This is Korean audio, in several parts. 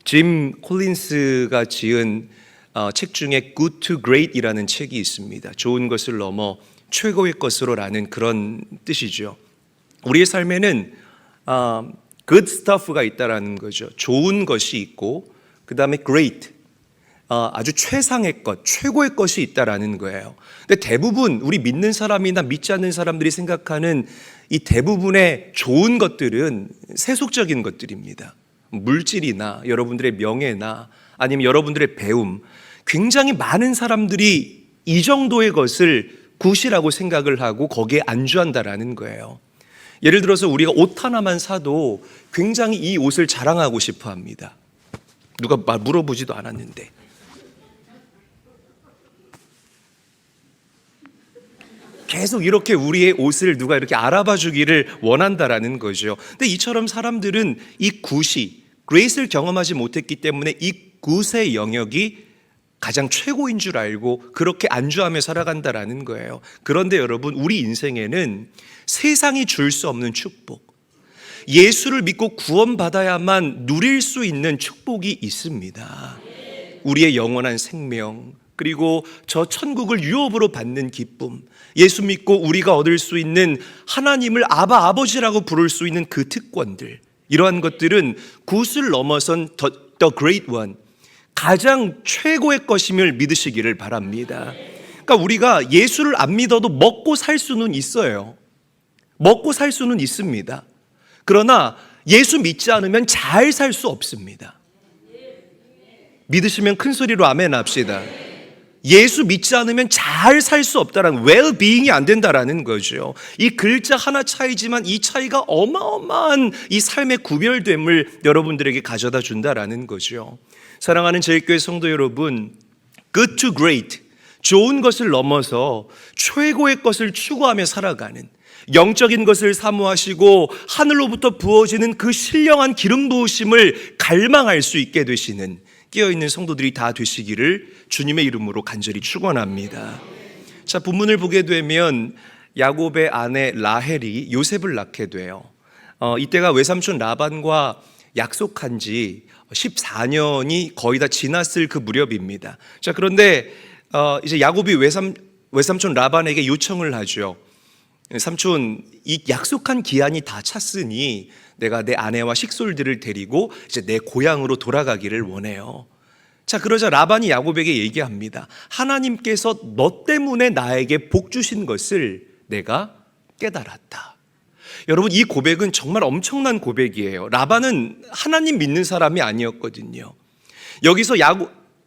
짐 콜린스가 지은 책 중에 Good to Great이라는 책이 있습니다. 좋은 것을 넘어 최고의 것으로라는 그런 뜻이죠. 우리의 삶에는 good stuff가 있다라는 거죠. 좋은 것이 있고 그 다음에 great, 아주 최상의 것, 최고의 것이 있다라는 거예요. 근데 대부분 우리 믿는 사람이나 믿지 않는 사람들이 생각하는 이 대부분의 좋은 것들은 세속적인 것들입니다. 물질이나 여러분들의 명예나 아니면 여러분들의 배움, 굉장히 많은 사람들이 이 정도의 것을 굿이라고 생각을 하고 거기에 안주한다라는 거예요. 예를 들어서 우리가 옷 하나만 사도 굉장히 이 옷을 자랑하고 싶어 합니다. 누가 물어보지도 않았는데. 계속 이렇게 우리의 옷을 누가 이렇게 알아봐 주기를 원한다라는 거죠. 근데 이처럼 사람들은 이 굿이 그레이스를 경험하지 못했기 때문에 이 굿의 영역이 가장 최고인 줄 알고 그렇게 안주하며 살아간다라는 거예요. 그런데 여러분, 우리 인생에는 세상이 줄 수 없는 축복, 예수를 믿고 구원받아야만 누릴 수 있는 축복이 있습니다. 우리의 영원한 생명, 그리고 저 천국을 유업으로 받는 기쁨, 예수 믿고 우리가 얻을 수 있는 하나님을 아바 아버지라고 부를 수 있는 그 특권들, 이러한 것들은 굿을 넘어선 the great one, 가장 최고의 것임을 믿으시기를 바랍니다. 그러니까 우리가 예수를 안 믿어도 먹고 살 수는 있어요. 먹고 살 수는 있습니다. 그러나 예수 믿지 않으면 잘 살 수 없습니다. 믿으시면 큰 소리로 아멘 합시다. 예수 믿지 않으면 잘 살 수 없다라는, 웰비잉이 안 된다라는 거죠. 이 글자 하나 차이지만 이 차이가 어마어마한 이 삶의 구별됨을 여러분들에게 가져다 준다라는 거죠. 사랑하는 제일교회 성도 여러분, good to great, 좋은 것을 넘어서 최고의 것을 추구하며 살아가는, 영적인 것을 사모하시고 하늘로부터 부어지는 그 신령한 기름 부으심을 갈망할 수 있게 되시는 깨어있는 성도들이 다 되시기를 주님의 이름으로 간절히 축원합니다. 자, 본문을 보게 되면 야곱의 아내 라헬이 요셉을 낳게 돼요. 이때가 외삼촌 라반과 약속한 지 14년이 거의 다 지났을 그 무렵입니다. 자, 그런데 이제 야곱이 외삼촌 라반에게 요청을 하죠. 삼촌, 이 약속한 기한이 다 찼으니 내가 내 아내와 식솔들을 데리고 이제 내 고향으로 돌아가기를 원해요. 자, 그러자 라반이 야곱에게 얘기합니다. 하나님께서 너 때문에 나에게 복 주신 것을 내가 깨달았다. 여러분, 이 고백은 정말 엄청난 고백이에요. 라반은 하나님 믿는 사람이 아니었거든요. 여기서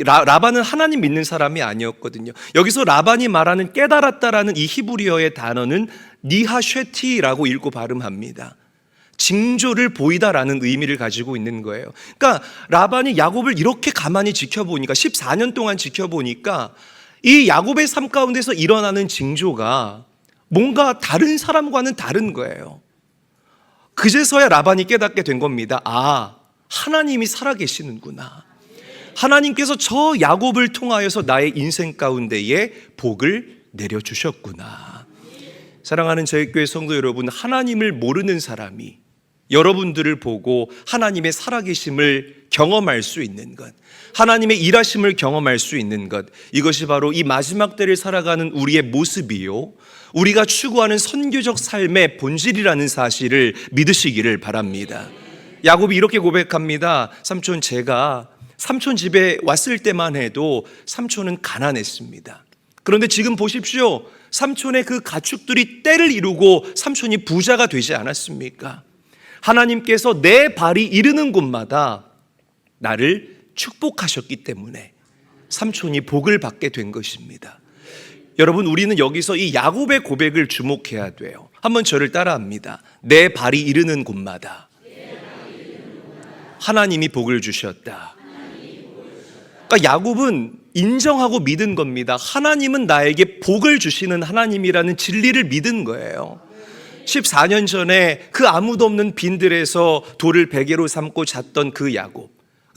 라반은 하나님 믿는 사람이 아니었거든요. 여기서 라반이 말하는 깨달았다라는 이 히브리어의 단어는 니하쉐티라고 읽고 발음합니다. 징조를 보이다라는 의미를 가지고 있는 거예요. 그러니까 라반이 야곱을 이렇게 가만히 지켜보니까, 14년 동안 지켜보니까 이 야곱의 삶 가운데서 일어나는 징조가 뭔가 다른 사람과는 다른 거예요. 그제서야 라반이 깨닫게 된 겁니다. 아, 하나님이 살아계시는구나. 하나님께서 저 야곱을 통하여서 나의 인생 가운데에 복을 내려주셨구나. 사랑하는 저희 교회 성도 여러분, 하나님을 모르는 사람이 여러분들을 보고 하나님의 살아계심을 경험할 수 있는 것, 하나님의 일하심을 경험할 수 있는 것, 이것이 바로 이 마지막 때를 살아가는 우리의 모습이요, 우리가 추구하는 선교적 삶의 본질이라는 사실을 믿으시기를 바랍니다. 야곱이 이렇게 고백합니다. 삼촌, 제가 삼촌 집에 왔을 때만 해도 삼촌은 가난했습니다. 그런데 지금 보십시오. 삼촌의 그 가축들이 때를 이루고 삼촌이 부자가 되지 않았습니까? 하나님께서 내 발이 이르는 곳마다 나를 축복하셨기 때문에 삼촌이 복을 받게 된 것입니다. 여러분, 우리는 여기서 이 야곱의 고백을 주목해야 돼요. 한번 저를 따라합니다. 내 발이 이르는 곳마다 하나님이 복을 주셨다. 그러니까 야곱은 인정하고 믿은 겁니다. 하나님은 나에게 복을 주시는 하나님이라는 진리를 믿은 거예요. 14년 전에 그 아무도 없는 빈들에서 돌을 베개로 삼고 잤던 그 야곱,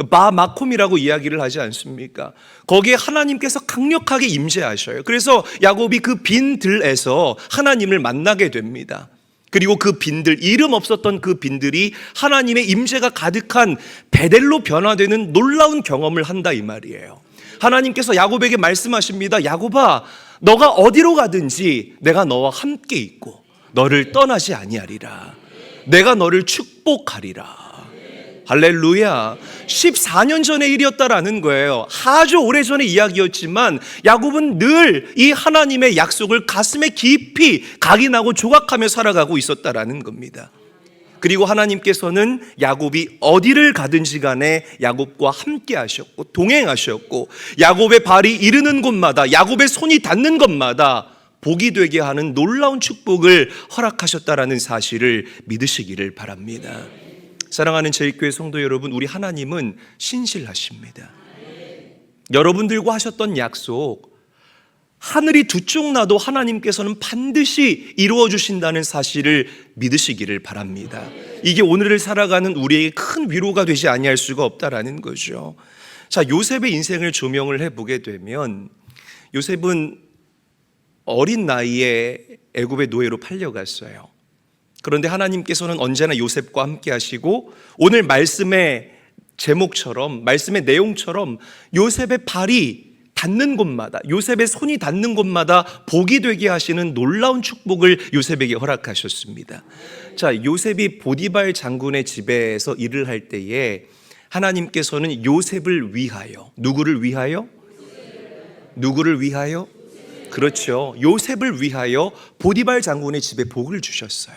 마콤이라고 이야기를 하지 않습니까? 거기에 하나님께서 강력하게 임재하셔요. 그래서 야곱이 그 빈들에서 하나님을 만나게 됩니다. 그리고 그 빈들, 이름 없었던 그 빈들이 하나님의 임재가 가득한 베델로 변화되는 놀라운 경험을 한다 이 말이에요. 하나님께서 야곱에게 말씀하십니다. 야곱아, 너가 어디로 가든지 내가 너와 함께 있고 너를 떠나지 아니하리라. 내가 너를 축복하리라. 할렐루야. 14년 전의 일이었다라는 거예요. 아주 오래전의 이야기였지만 야곱은 늘 이 하나님의 약속을 가슴에 깊이 각인하고 조각하며 살아가고 있었다라는 겁니다. 그리고 하나님께서는 야곱이 어디를 가든지 간에 야곱과 함께 하셨고 동행하셨고 야곱의 발이 이르는 곳마다, 야곱의 손이 닿는 곳마다 복이 되게 하는 놀라운 축복을 허락하셨다라는 사실을 믿으시기를 바랍니다. 사랑하는 제일교회 성도 여러분, 우리 하나님은 신실하십니다. 여러분들과 하셨던 약속, 하늘이 두 쪽 나도 하나님께서는 반드시 이루어 주신다는 사실을 믿으시기를 바랍니다. 이게 오늘을 살아가는 우리에게 큰 위로가 되지 아니할 수가 없다라는 거죠. 자, 요셉의 인생을 조명을 해보게 되면 요셉은 어린 나이에 애굽의 노예로 팔려갔어요. 그런데 하나님께서는 언제나 요셉과 함께 하시고 오늘 말씀의 제목처럼, 말씀의 내용처럼 요셉의 발이 닿는 곳마다, 요셉의 손이 닿는 곳마다 복이 되게 하시는 놀라운 축복을 요셉에게 허락하셨습니다. 자, 요셉이 보디발 장군의 집에서 일을 할 때에 하나님께서는 요셉을 위하여, 누구를 위하여? 누구를 위하여? 그렇죠. 요셉을 위하여 보디발 장군의 집에 복을 주셨어요.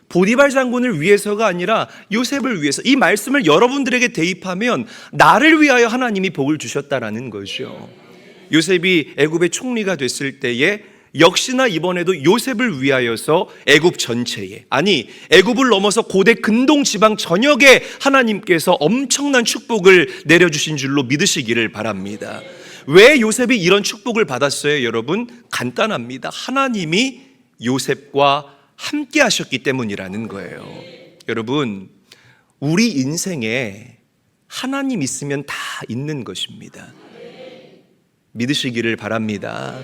보디발 장군을 위해서가 아니라 요셉을 위해서, 이 말씀을 여러분들에게 대입하면 나를 위하여 하나님이 복을 주셨다라는 거죠. 요셉이 애굽의 총리가 됐을 때에 역시나 이번에도 요셉을 위하여서 애굽 전체에, 아니 애굽을 넘어서 고대 근동 지방 전역에 하나님께서 엄청난 축복을 내려주신 줄로 믿으시기를 바랍니다. 왜 요셉이 이런 축복을 받았어요, 여러분? 간단합니다. 하나님이 요셉과 함께 하셨기 때문이라는 거예요. 여러분, 우리 인생에 하나님 있으면 다 있는 것입니다. 믿으시기를 바랍니다.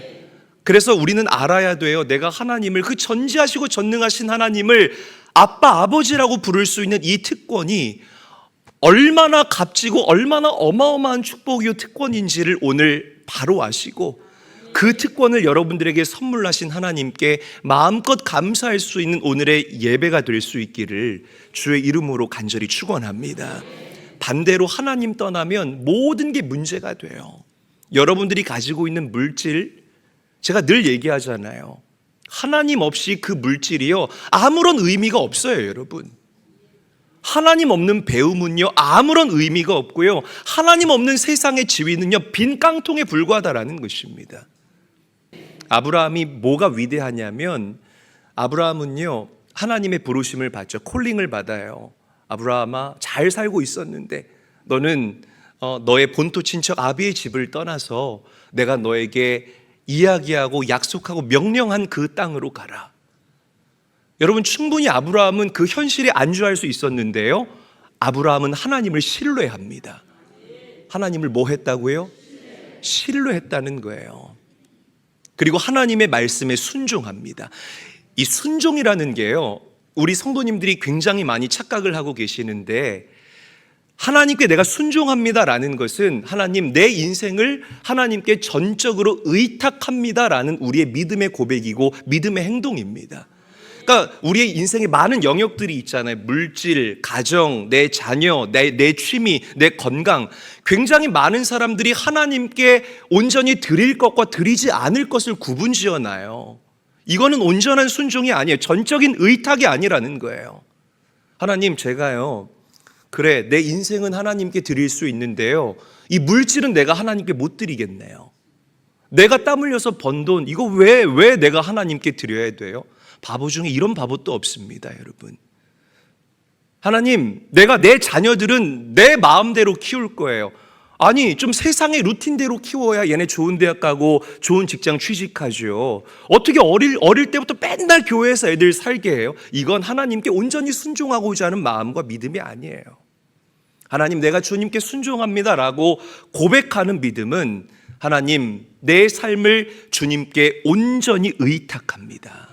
그래서 우리는 알아야 돼요. 내가 하나님을, 그 전지하시고 전능하신 하나님을 아빠, 아버지라고 부를 수 있는 이 특권이 얼마나 값지고 얼마나 어마어마한 축복이요 특권인지를 오늘 바로 아시고 그 특권을 여러분들에게 선물하신 하나님께 마음껏 감사할 수 있는 오늘의 예배가 될 수 있기를 주의 이름으로 간절히 축원합니다. 반대로 하나님 떠나면 모든 게 문제가 돼요. 여러분들이 가지고 있는 물질, 제가 늘 얘기하잖아요. 하나님 없이 그 물질이요 아무런 의미가 없어요, 여러분. 하나님 없는 배움은요 아무런 의미가 없고요, 하나님 없는 세상의 지위는요 빈 깡통에 불과하다라는 것입니다. 아브라함이 뭐가 위대하냐면, 아브라함은요 하나님의 부르심을 받죠. 콜링을 받아요. 아브라함아, 잘 살고 있었는데 너는 너의 본토 친척 아비의 집을 떠나서 내가 너에게 이야기하고 약속하고 명령한 그 땅으로 가라. 여러분, 충분히 아브라함은 그 현실에 안주할 수 있었는데요, 아브라함은 하나님을 신뢰합니다. 하나님을 뭐 했다고요? 신뢰했다는 거예요. 그리고 하나님의 말씀에 순종합니다. 이 순종이라는 게요, 우리 성도님들이 굉장히 많이 착각을 하고 계시는데, 하나님께 내가 순종합니다라는 것은 하나님, 내 인생을 하나님께 전적으로 의탁합니다라는 우리의 믿음의 고백이고 믿음의 행동입니다. 그러니까 우리의 인생에 많은 영역들이 있잖아요. 물질, 가정, 내 자녀, 내 취미, 내 건강. 굉장히 많은 사람들이 하나님께 온전히 드릴 것과 드리지 않을 것을 구분지어놔요. 이거는 온전한 순종이 아니에요. 전적인 의탁이 아니라는 거예요. 하나님, 제가요, 그래, 내 인생은 하나님께 드릴 수 있는데요, 이 물질은 내가 하나님께 못 드리겠네요. 내가 땀 흘려서 번 돈, 이거 왜 내가 하나님께 드려야 돼요? 바보 중에 이런 바보 또 없습니다, 여러분. 하나님, 내가 내 자녀들은 내 마음대로 키울 거예요. 아니, 좀 세상의 루틴대로 키워야 얘네 좋은 대학 가고 좋은 직장 취직하죠. 어떻게 어릴 때부터 맨날 교회에서 애들 살게 해요? 이건 하나님께 온전히 순종하고자 하는 마음과 믿음이 아니에요. 하나님, 내가 주님께 순종합니다라고 고백하는 믿음은 하나님, 내 삶을 주님께 온전히 의탁합니다.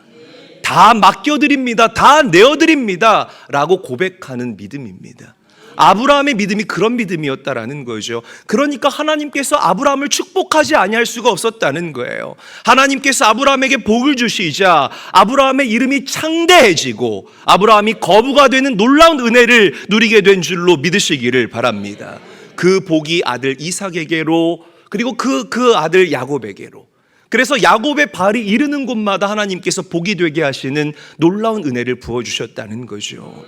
다 맡겨드립니다. 다 내어드립니다. 라고 고백하는 믿음입니다. 아브라함의 믿음이 그런 믿음이었다라는 거죠. 그러니까 하나님께서 아브라함을 축복하지 아니할 수가 없었다는 거예요. 하나님께서 아브라함에게 복을 주시자 아브라함의 이름이 창대해지고 아브라함이 거부가 되는 놀라운 은혜를 누리게 된 줄로 믿으시기를 바랍니다. 그 복이 아들 이삭에게로 그리고 그 아들 야곱에게로, 그래서 야곱의 발이 이르는 곳마다 하나님께서 복이 되게 하시는 놀라운 은혜를 부어주셨다는 거죠.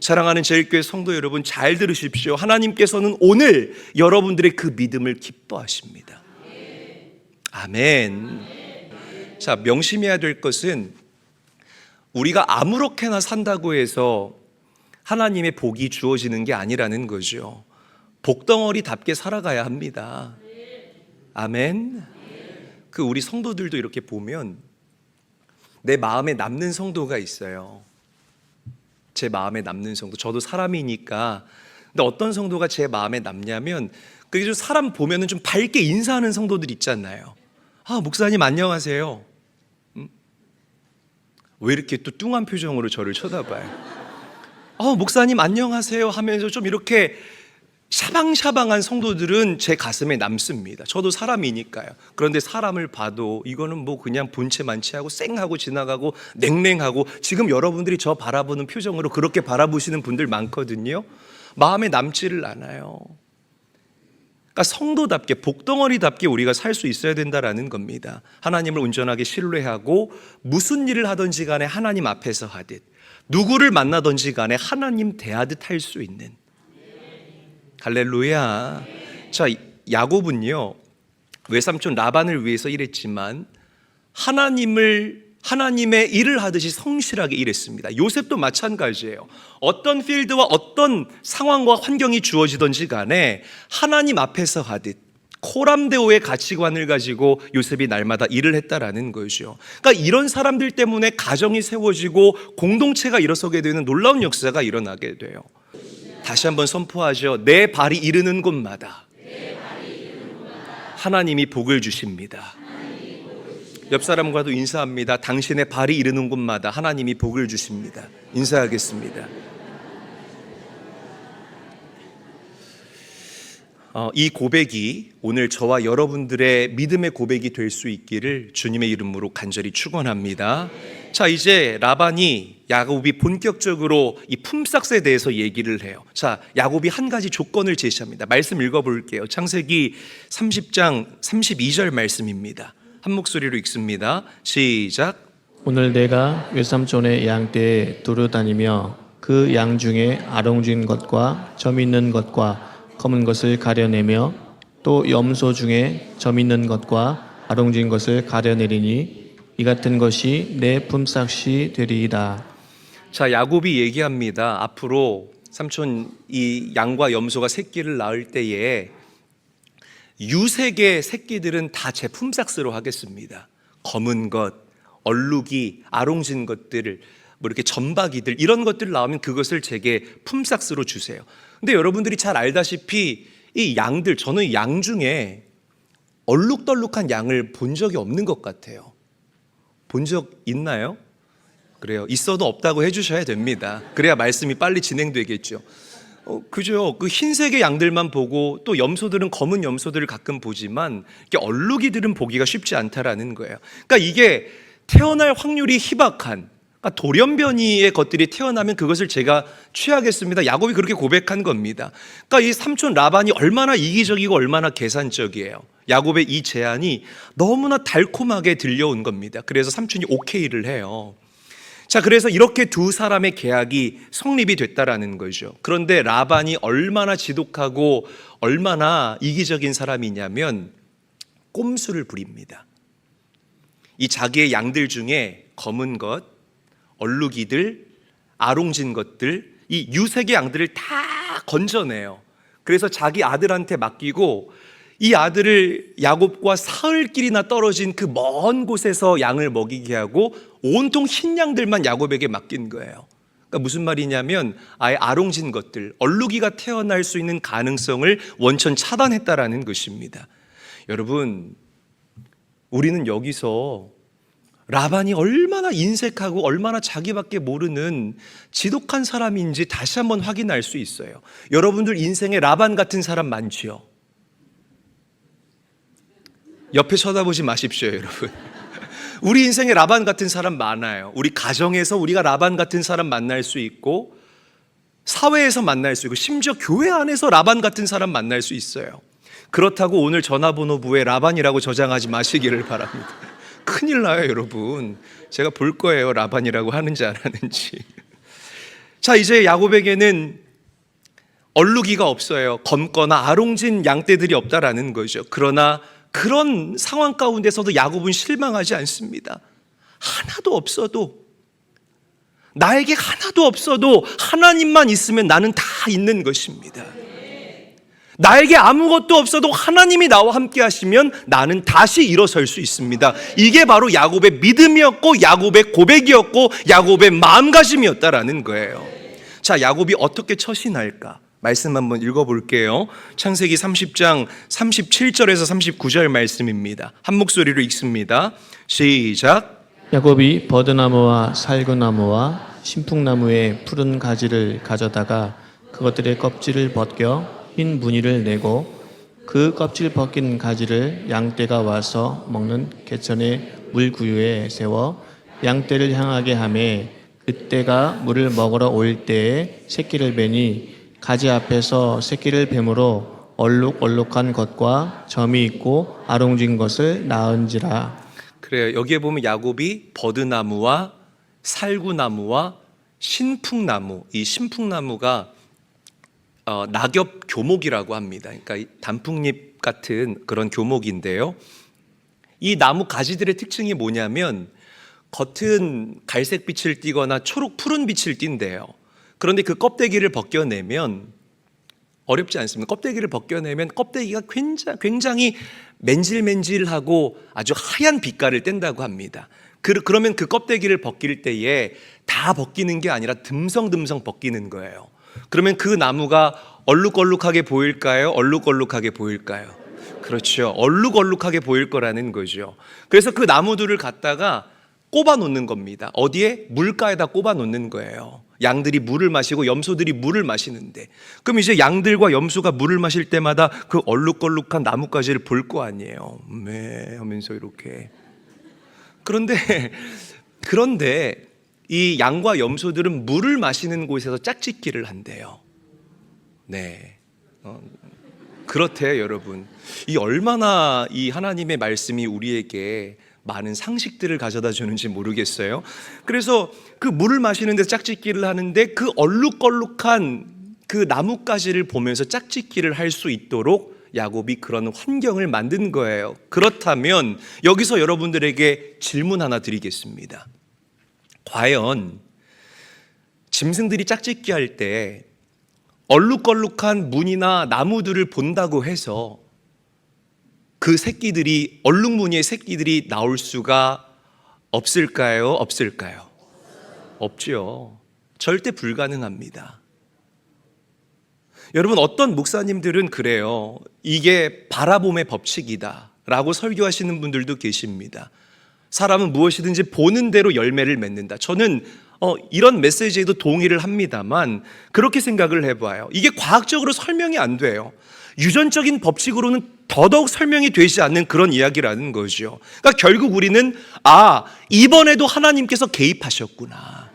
사랑하는 제일교회 성도 여러분, 잘 들으십시오. 하나님께서는 오늘 여러분들의 그 믿음을 기뻐하십니다. 아멘. 자, 명심해야 될 것은 우리가 아무렇게나 산다고 해서 하나님의 복이 주어지는 게 아니라는 거죠. 복덩어리답게 살아가야 합니다. 아멘. 그 우리 성도들도 이렇게 보면 내 마음에 남는 성도가 있어요. 제 마음에 남는 성도. 저도 사람이니까. 근데 어떤 성도가 제 마음에 남냐면 그게 좀 사람 보면은 좀 밝게 인사하는 성도들 있잖아요. 아, 목사님 안녕하세요. 왜 이렇게 또 뚱한 표정으로 저를 쳐다봐요? 목사님 안녕하세요 하면서 좀 이렇게 샤방샤방한 성도들은 제 가슴에 남습니다. 저도 사람이니까요. 그런데 사람을 봐도 이거는 뭐 그냥 본체만치하고 쌩하고 지나가고 냉랭하고, 지금 여러분들이 저 바라보는 표정으로 그렇게 바라보시는 분들 많거든요. 마음에 남지를 않아요. 그러니까 성도답게 복덩어리답게 우리가 살 수 있어야 된다라는 겁니다. 하나님을 온전하게 신뢰하고 무슨 일을 하든지 간에 하나님 앞에서 하듯, 누구를 만나든지 간에 하나님 대하듯 할 수 있는. 할렐루야. 자, 야곱은요 외삼촌 라반을 위해서 일했지만 하나님의 일을 하듯이 성실하게 일했습니다. 요셉도 마찬가지예요. 어떤 필드와 어떤 상황과 환경이 주어지든지 간에 하나님 앞에서 하듯 코람데오의 가치관을 가지고 요셉이 날마다 일을 했다라는 거죠. 그러니까 이런 사람들 때문에 가정이 세워지고 공동체가 일어서게 되는 놀라운 역사가 일어나게 돼요. 다시 한번 선포하죠. 내 발이 이르는 곳마다 하나님이 복을 주십니다. 옆 사람과도 인사합니다. 당신의 발이 이르는 곳마다 하나님이 복을 주십니다. 인사하겠습니다. 이 고백이 오늘 저와 여러분들의 믿음의 고백이 될 수 있기를 주님의 이름으로 간절히 축원합니다. 자, 이제 라반이 야곱이 본격적으로 이 품삯에 대해서 얘기를 해요. 자, 야곱이 한 가지 조건을 제시합니다. 말씀 읽어볼게요. 창세기 30장 32절 말씀입니다. 한 목소리로 읽습니다. 시작. 오늘 내가 외삼촌의 양떼에 두루 다니며 그 양 중에 아롱진 것과 점 있는 것과 검은 것을 가려내며 또 염소 중에 점 있는 것과 아롱진 것을 가려내리니 이 같은 것이 내 품삯이 되리이다. 자, 야곱이 얘기합니다. 앞으로 삼촌 이 양과 염소가 새끼를 낳을 때에 유색의 새끼들은 다 제 품삯으로 하겠습니다. 검은 것, 얼룩이, 아롱진 것들, 뭐 이렇게 점박이들 이런 것들 나오면 그것을 제게 품삯으로 주세요. 근데 여러분들이 잘 알다시피 이 양들, 저는 양 중에 얼룩덜룩한 양을 본 적이 없는 것 같아요. 본 적 있나요? 그래요. 있어도 없다고 해주셔야 됩니다. 그래야 말씀이 빨리 진행되겠죠. 그죠. 그 흰색의 양들만 보고 또 염소들은 검은 염소들을 가끔 보지만 이렇게 얼룩이들은 보기가 쉽지 않다라는 거예요. 그러니까 이게 태어날 확률이 희박한, 그러니까 돌연변이의 것들이 태어나면 그것을 제가 취하겠습니다. 야곱이 그렇게 고백한 겁니다. 그러니까 이 삼촌 라반이 얼마나 이기적이고 얼마나 계산적이에요. 야곱의 이 제안이 너무나 달콤하게 들려온 겁니다. 그래서 삼촌이 오케이를 해요. 자, 그래서 이렇게 두 사람의 계약이 성립이 됐다라는 거죠. 그런데 라반이 얼마나 지독하고 얼마나 이기적인 사람이냐면 꼼수를 부립니다. 이 자기의 양들 중에 검은 것, 얼룩이들, 아롱진 것들, 이 유색의 양들을 다 건져내요. 그래서 자기 아들한테 맡기고 이 아들을 야곱과 사흘길이나 떨어진 그 먼 곳에서 양을 먹이게 하고 온통 흰 양들만 야곱에게 맡긴 거예요. 그러니까 무슨 말이냐면 아예 아롱진 것들, 얼룩이가 태어날 수 있는 가능성을 원천 차단했다라는 것입니다. 여러분, 우리는 여기서 라반이 얼마나 인색하고 얼마나 자기밖에 모르는 지독한 사람인지 다시 한번 확인할 수 있어요. 여러분들 인생에 라반 같은 사람 많지요? 옆에 쳐다보지 마십시오, 여러분. 우리 인생에 라반 같은 사람 많아요. 우리 가정에서 우리가 라반 같은 사람 만날 수 있고, 사회에서 만날 수 있고, 심지어 교회 안에서 라반 같은 사람 만날 수 있어요. 그렇다고 오늘 전화번호부에 라반이라고 저장하지 마시기를 바랍니다. 큰일 나요, 여러분. 제가 볼 거예요, 라반이라고 하는지 안 하는지. 자, 이제 야곱에게는 얼룩이가 없어요. 검거나 아롱진 양떼들이 없다라는 거죠. 그러나 그런 상황 가운데서도 야곱은 실망하지 않습니다. 하나도 없어도, 나에게 하나도 없어도 하나님만 있으면 나는 다 있는 것입니다. 나에게 아무것도 없어도 하나님이 나와 함께 하시면 나는 다시 일어설 수 있습니다. 이게 바로 야곱의 믿음이었고, 야곱의 고백이었고, 야곱의 마음가짐이었다라는 거예요. 자, 야곱이 어떻게 처신할까? 말씀 한번 읽어볼게요. 창세기 30장 37절에서 39절 말씀입니다. 한 목소리로 읽습니다. 시작. 야곱이 버드나무와 살구나무와 신풍나무의 푸른 가지를 가져다가 그것들의 껍질을 벗겨 흰 무늬를 내고 그 껍질 벗긴 가지를 양떼가 와서 먹는 개천의 물구유에 세워 양떼를 향하게 하매 그때가 물을 먹으러 올 때에 새끼를 베니 가지 앞에서 새끼를 뱀으로 얼룩얼룩한 것과 점이 있고 아롱진 것을 낳은지라. 그래요. 여기에 보면 야곱이 버드나무와 살구나무와 신풍나무, 이 신풍나무가 낙엽 교목이라고 합니다. 그러니까 단풍잎 같은 그런 교목인데요. 이 나무 가지들의 특징이 뭐냐면 겉은 갈색빛을 띠거나 초록 푸른 빛을 띈대요. 그런데 그 껍데기를 벗겨내면 어렵지 않습니다. 껍데기를 벗겨내면 껍데기가 굉장히 맨질맨질하고 아주 하얀 빛깔을 뗀다고 합니다. 그러면 그 껍데기를 벗길 때에 다 벗기는 게 아니라 듬성듬성 벗기는 거예요. 그러면 그 나무가 얼룩얼룩하게 보일까요? 얼룩얼룩하게 보일까요? 그렇죠. 얼룩얼룩하게 보일 거라는 거죠. 그래서 그 나무들을 갖다가 꼽아 놓는 겁니다. 어디에? 물가에다 꼽아 놓는 거예요. 양들이 물을 마시고 염소들이 물을 마시는데, 그럼 이제 양들과 염소가 물을 마실 때마다 그 얼룩얼룩한 나뭇가지를 볼 거 아니에요. 네 하면서 이렇게. 그런데 이 양과 염소들은 물을 마시는 곳에서 짝짓기를 한대요. 네. 그렇대요, 여러분. 이 얼마나 이 하나님의 말씀이 우리에게 많은 상식들을 가져다 주는지 모르겠어요. 그래서 그 물을 마시는 데서 짝짓기를 하는데 그 얼룩얼룩한 그 나뭇가지를 보면서 짝짓기를 할 수 있도록 야곱이 그런 환경을 만든 거예요. 그렇다면 여기서 여러분들에게 질문 하나 드리겠습니다. 과연 짐승들이 짝짓기 할 때 얼룩얼룩한 문이나 나무들을 본다고 해서 그 새끼들이, 얼룩무늬의 새끼들이 나올 수가 없을까요? 없을까요? 없지요. 절대 불가능합니다. 여러분, 어떤 목사님들은 그래요. 이게 바라봄의 법칙이다 라고 설교하시는 분들도 계십니다. 사람은 무엇이든지 보는 대로 열매를 맺는다. 저는 이런 메시지에도 동의를 합니다만 그렇게 생각을 해봐요. 이게 과학적으로 설명이 안 돼요. 유전적인 법칙으로는 더더욱 설명이 되지 않는 그런 이야기라는 거죠. 그러니까 결국 우리는 이번에도 하나님께서 개입하셨구나.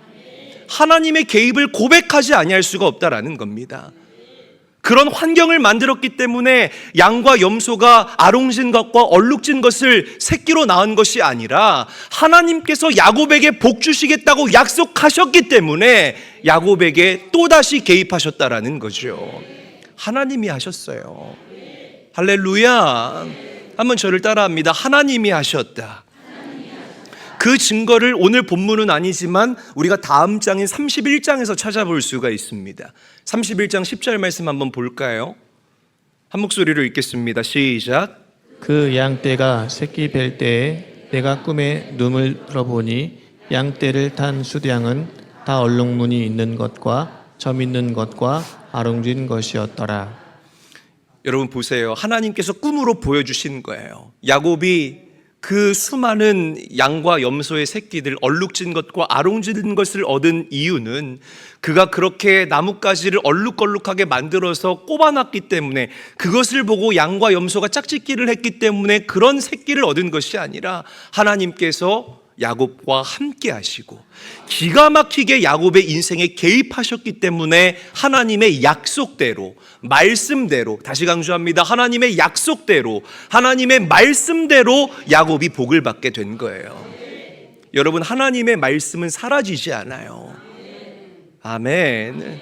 하나님의 개입을 고백하지 아니할 수가 없다라는 겁니다. 그런 환경을 만들었기 때문에 양과 염소가 아롱진 것과 얼룩진 것을 새끼로 낳은 것이 아니라 하나님께서 야곱에게 복 주시겠다고 약속하셨기 때문에 야곱에게 또다시 개입하셨다라는 거죠. 하나님이 하셨어요. 할렐루야. 한번 저를 따라합니다. 하나님이 하셨다. 그 증거를 오늘 본문은 아니지만 우리가 다음 장인 31장에서 찾아볼 수가 있습니다. 31장 10절 말씀 한번 볼까요? 한 목소리로 읽겠습니다. 시작. 그 양떼가 새끼 뵐 때에 내가 꿈에 눈을 들어보니 양떼를 탄 수량은 다 얼룩무늬 있는 것과 점 있는 것과 아롱진 것이었더라. 여러분 보세요. 하나님께서 꿈으로 보여주신 거예요. 야곱이 그 수많은 양과 염소의 새끼들, 얼룩진 것과 아롱진 것을 얻은 이유는 그가 그렇게 나뭇가지를 얼룩걸룩하게 만들어서 꼽아놨기 때문에, 그것을 보고 양과 염소가 짝짓기를 했기 때문에 그런 새끼를 얻은 것이 아니라 하나님께서 야곱과 함께 하시고 기가 막히게 야곱의 인생에 개입하셨기 때문에 하나님의 약속대로, 말씀대로, 다시 강조합니다, 하나님의 약속대로, 하나님의 말씀대로 야곱이 복을 받게 된 거예요. 여러분, 하나님의 말씀은 사라지지 않아요. 아멘.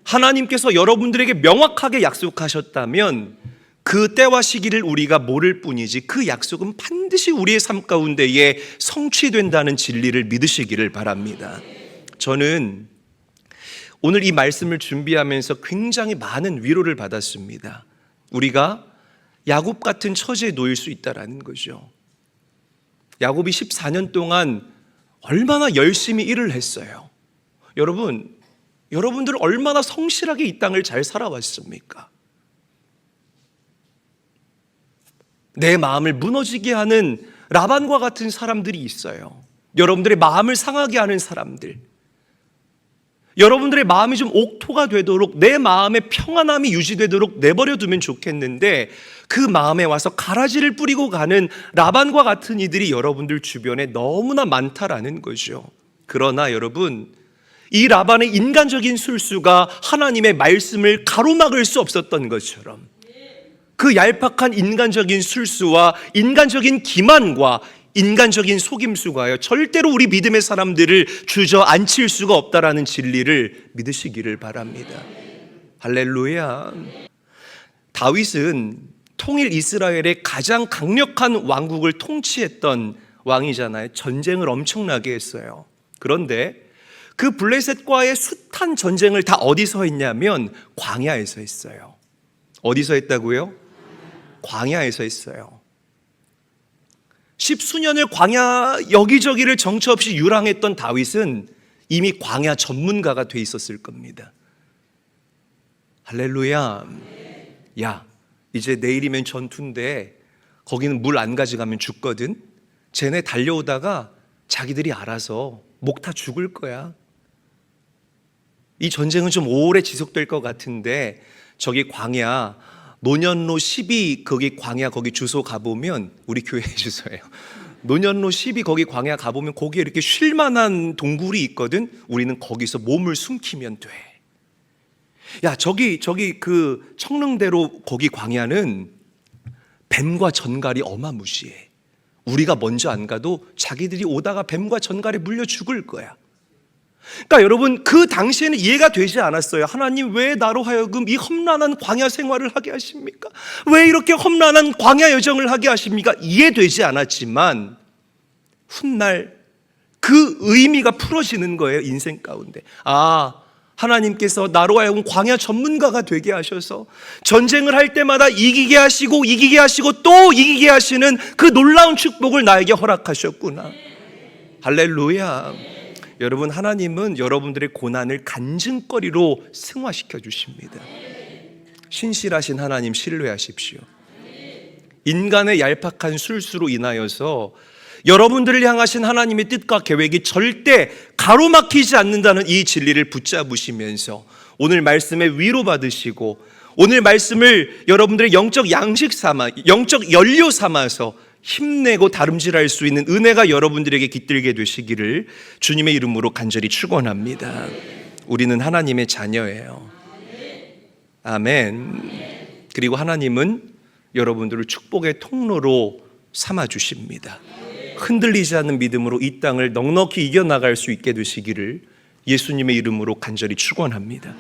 하나님께서 여러분들에게 명확하게 약속하셨다면 그 때와 시기를 우리가 모를 뿐이지 그 약속은 반드시 우리의 삶 가운데에 성취된다는 진리를 믿으시기를 바랍니다. 저는 오늘 이 말씀을 준비하면서 굉장히 많은 위로를 받았습니다. 우리가 야곱 같은 처지에 놓일 수 있다는 거죠. 야곱이 14년 동안 얼마나 열심히 일을 했어요. 여러분들 얼마나 성실하게 이 땅을 잘 살아왔습니까? 내 마음을 무너지게 하는 라반과 같은 사람들이 있어요. 여러분들의 마음을 상하게 하는 사람들, 여러분들의 마음이 좀 옥토가 되도록, 내 마음의 평안함이 유지되도록 내버려 두면 좋겠는데 그 마음에 와서 가라지를 뿌리고 가는 라반과 같은 이들이 여러분들 주변에 너무나 많다라는 거죠. 그러나 여러분, 이 라반의 인간적인 술수가 하나님의 말씀을 가로막을 수 없었던 것처럼 그 얄팍한 인간적인 술수와 인간적인 기만과 인간적인 속임수가요, 절대로 우리 믿음의 사람들을 주저앉힐 수가 없다라는 진리를 믿으시기를 바랍니다. 할렐루야. 다윗은 통일 이스라엘의 가장 강력한 왕국을 통치했던 왕이잖아요. 전쟁을 엄청나게 했어요. 그런데 그 블레셋과의 숱한 전쟁을 다 어디서 했냐면 광야에서 했어요. 어디서 했다고요? 광야에서 했어요. 십수년을 광야 여기저기를 정처 없이 유랑했던 다윗은 이미 광야 전문가가 돼 있었을 겁니다. 할렐루야. 야, 이제 내일이면 전투인데 거기는 물 안 가져가면 죽거든. 쟤네 달려오다가 자기들이 알아서 목 타 죽을 거야. 이 전쟁은 좀 오래 지속될 것 같은데 저기 광야 노년로 12 거기 광야 거기 주소 가보면, 우리 교회 주소예요. 노년로 12 거기 광야 가보면 거기에 이렇게 쉴 만한 동굴이 있거든. 우리는 거기서 몸을 숨기면 돼. 야, 저기 그 청릉대로 거기 광야는 뱀과 전갈이 어마무시해. 우리가 먼저 안 가도 자기들이 오다가 뱀과 전갈에 물려 죽을 거야. 그러니까 여러분, 그 당시에는 이해가 되지 않았어요. 하나님, 왜 나로 하여금 이 험난한 광야 생활을 하게 하십니까? 왜 이렇게 험난한 광야 여정을 하게 하십니까? 이해되지 않았지만 훗날 그 의미가 풀어지는 거예요. 인생 가운데. 아, 하나님께서 나로 하여금 광야 전문가가 되게 하셔서 전쟁을 할 때마다 이기게 하시고 또 이기게 하시는 그 놀라운 축복을 나에게 허락하셨구나. 할렐루야. 여러분, 하나님은 여러분들의 고난을 간증거리로 승화시켜 주십니다. 신실하신 하나님 신뢰하십시오. 인간의 얄팍한 술수로 인하여서 여러분들을 향하신 하나님의 뜻과 계획이 절대 가로막히지 않는다는 이 진리를 붙잡으시면서 오늘 말씀에 위로받으시고, 오늘 말씀을 여러분들의 영적 양식 삼아, 영적 연료 삼아서 힘내고 다름질할 수 있는 은혜가 여러분들에게 깃들게 되시기를 주님의 이름으로 간절히 축원합니다. 우리는 하나님의 자녀예요. 아멘. 그리고 하나님은 여러분들을 축복의 통로로 삼아 주십니다. 흔들리지 않는 믿음으로 이 땅을 넉넉히 이겨나갈 수 있게 되시기를 예수님의 이름으로 간절히 축원합니다.